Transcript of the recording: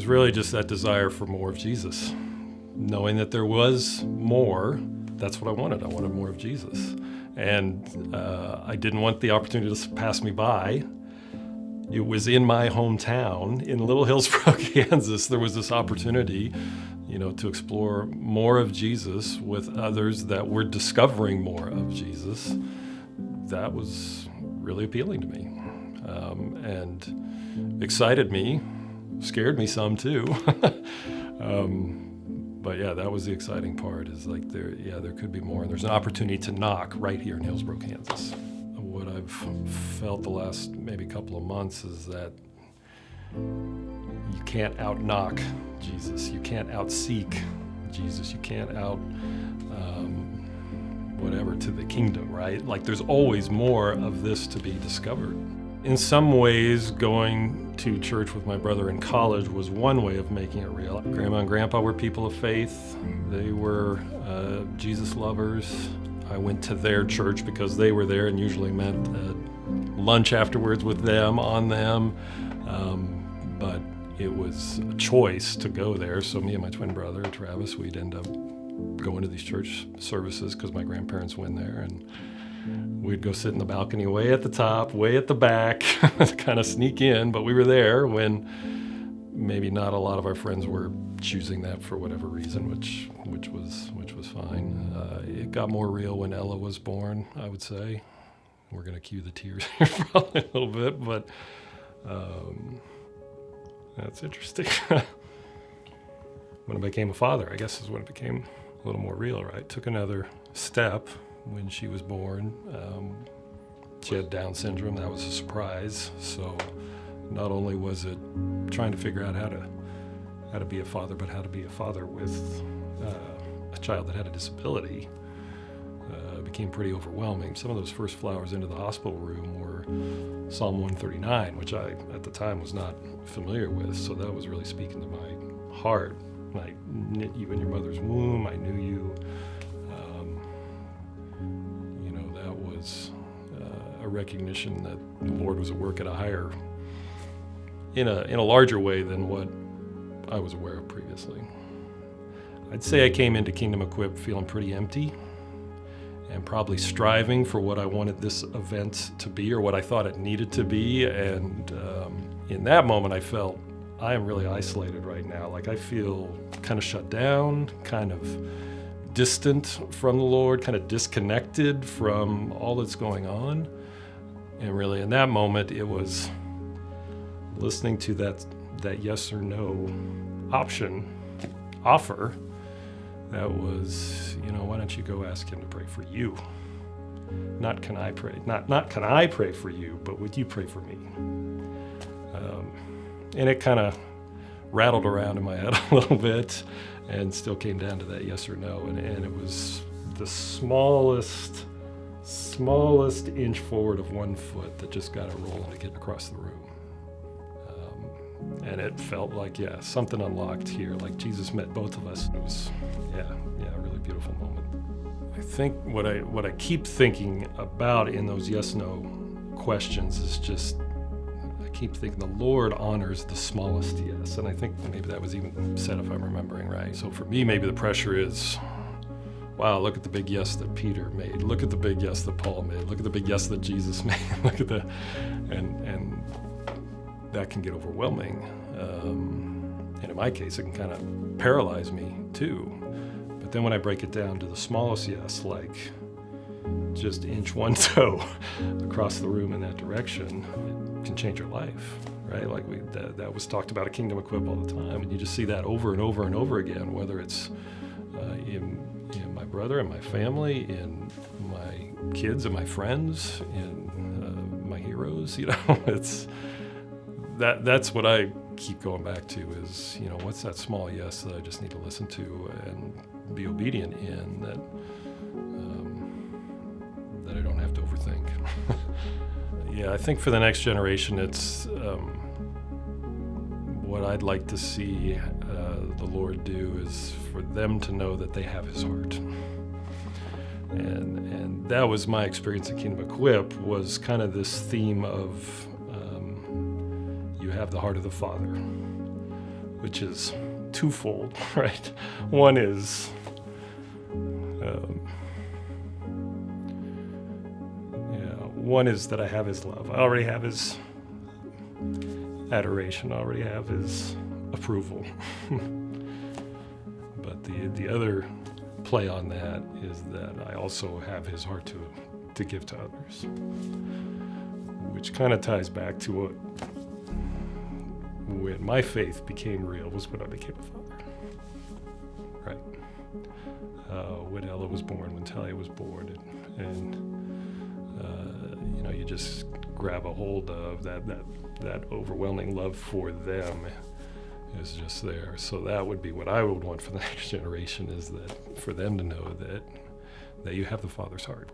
was really just that desire for more of Jesus. Knowing that there was more, that's what I wanted. I wanted more of Jesus. And I didn't want the opportunity to pass me by. It was in my hometown, in Little Hillsboro, Kansas. There was this opportunity, to explore more of Jesus with others that were discovering more of Jesus. That was really appealing to me, and excited me, scared me some too. But yeah, that was the exciting part, is like there could be more. And there's an opportunity to knock right here in Hillsboro, Kansas. What I've felt the last maybe couple of months is that you can't out-knock Jesus. You can't out-seek Jesus. You can't whatever to the kingdom, right? Like there's always more of this to be discovered. In some ways, going to church with my brother in college was one way of making it real. Grandma and Grandpa were people of faith. They were Jesus lovers. I went to their church because they were there, and usually meant lunch afterwards with them, on them. But it was a choice to go there. So me and my twin brother, Travis, we'd end up going to these church services because my grandparents went there, and we'd go sit in the balcony way at the top, way at the back, kind of sneak in, but we were there when maybe not a lot of our friends were choosing that for whatever reason, which was fine. It got more real when Ella was born, I would say. We're going to cue the tears here probably a little bit, but that's interesting. When I became a father, I guess, is when it became a little more real, right? Took another step when she was born. She had Down syndrome. That was a surprise. So not only was it trying to figure out how to be a father, but how to be a father with a child that had a disability became pretty overwhelming. Some of those first flowers into the hospital room were Psalm 139, which I, at the time, was not familiar with. So that was really speaking to my heart. I knit you in your mother's womb. I knew you. That was a recognition that the Lord was at work at a higher, in a larger way than what I was aware of previously. I'd say I came into Kingdom Equipped feeling pretty empty, and probably striving for what I wanted this event to be, or what I thought it needed to be. And in that moment, I felt I am really isolated right now. Like I feel kind of shut down, kind of distant from the Lord, kind of disconnected from all that's going on. And really in that moment, it was listening to that yes or no offer, that was, why don't you go ask him to pray for you? Not can I pray, not can I pray for you, but would you pray for me? And it kind of rattled around in my head a little bit, and still came down to that yes or no. And it was the smallest inch forward of 1 foot that just got it rolling to get across the room. And it felt like, something unlocked here, like Jesus met both of us. It was, a really beautiful moment. I think what I keep thinking about in those yes-no questions is just, I keep thinking the Lord honors the smallest yes. And I think maybe that was even said, if I'm remembering right. So for me, maybe the pressure is, wow, look at the big yes that Peter made. Look at the big yes that Paul made. Look at the big yes that Jesus made. Look at and that can get overwhelming. And in my case, it can kind of paralyze me too. But then when I break it down to the smallest yes, like just inch one toe across the room in that direction, it can change your life, right? Like that was talked about at Kingdom Equip all the time. And you just see that over and over and over again, whether it's in my brother and my family, in my kids and my friends, in my heroes. It's that's what I keep going back to is, what's that small yes that I just need to listen to and be obedient in, that I don't have to overthink. I think for the next generation, it's what I'd like to see the Lord do is for them to know that they have His heart. And that was my experience at Kingdom Equip, was kind of this theme of you have the heart of the Father. which is twofold, right? One is one is that I have his love. I already have his adoration. I already have his approval. But the other play on that is that I also have his heart to give to others, which kind of ties back to what, when my faith became real, was when I became a father, right? When Ella was born, when Talia was born, and you just grab a hold of that overwhelming love for them is just there. So that would be what I would want for the next generation, is that for them to know that you have the Father's heart.